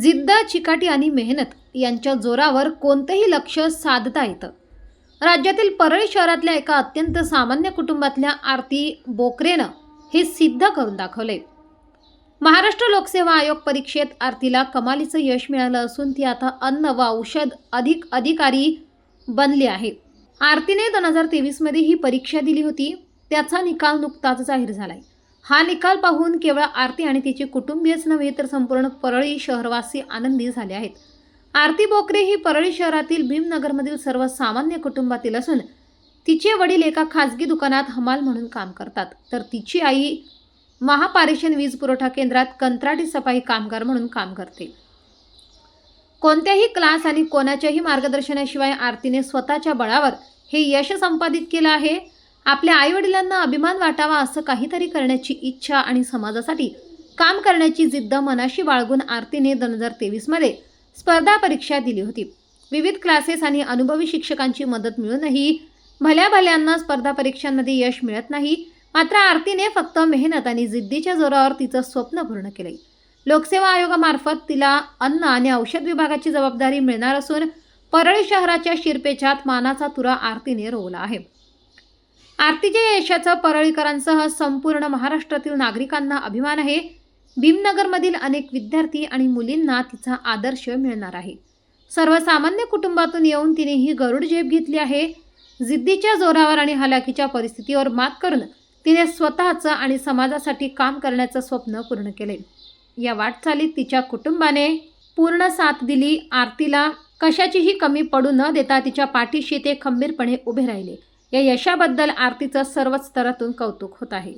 जिद्द, चिकाटी आणि मेहनत यांच्या जोरावर कोणतेही लक्ष्य साधता येतं. राज्यातील परळी शहरातल्या एका अत्यंत सामान्य कुटुंबातल्या आरती बोकरेनं हे सिद्ध करून दाखवले. महाराष्ट्र लोकसेवा आयोग परीक्षेत आरतीला कमालीचं यश मिळालं असून ती आता अन्न व औषध अधिकारी बनली आहे. आरतीने 2023 मध्ये ही परीक्षा दिली होती. त्याचा निकाल नुकताच जाहीर झालाय. हा निकाल पाहून केवळ आरती आणि तिचे कुटुंबीयच नव्हे तर संपूर्ण परळी शहरवासी आनंदी झाले आहेत. आरती बोकरे ही परळी शहरातील भीमनगरमधील सर्वसामान्य कुटुंबातील असून तिचे वडील एका खासगी दुकानात हमाल म्हणून काम करतात, तर तिची आई महापारेषण वीज पुरवठा केंद्रात कंत्राटी सफाई कामगार म्हणून काम करते. कोणत्याही क्लास आणि कोणाच्याही मार्गदर्शनाशिवाय आरतीने स्वतःच्या बळावर हे यश संपादित केलं आहे. आपल्या आईवडिलांना अभिमान वाटावा असं काहीतरी करण्याची इच्छा आणि समाजासाठी काम करण्याची जिद्द मनाशी बाळगून आरतीने 2023 मध्ये स्पर्धा परीक्षा दिली होती. विविध क्लासेस आणि अनुभवी शिक्षकांची मदत मिळूनही भल्याभल्यांना स्पर्धा परीक्षांमध्ये यश मिळत नाही. मात्र आरतीने फक्त मेहनत आणि जिद्दीच्या जोरावर तिचं स्वप्न पूर्ण केले. लोकसेवा आयोगामार्फत तिला अन्न आणि औषध विभागाची जबाबदारी मिळणार असून परळी शहराच्या शिरपेचात मानाचा तुरा आरतीने रोवला आहे. आरतीच्या यशाचा परळीकरांसह संपूर्ण महाराष्ट्रातील नागरिकांना अभिमान आहे. भीमनगरमधील अनेक विद्यार्थी आणि मुलींना तिचा आदर्श मिळणार आहे. सर्वसामान्य कुटुंबातून येऊन तिने ही गरुड झेप घेतली आहे. जिद्दीच्या जोरावर आणि हलाखीच्या परिस्थितीवर मात करून तिने स्वतःचं आणि समाजासाठी काम करण्याचं स्वप्न पूर्ण केले. या वाटचालीत तिच्या कुटुंबाने पूर्ण साथ दिली. आरतीला कशाचीही कमी पडू न देता तिच्या पाठीशी ते खंबीरपणे उभे राहिले. या यशाबद्दल आरतीचं सर्वच स्तरातून कौतुक होत आहे.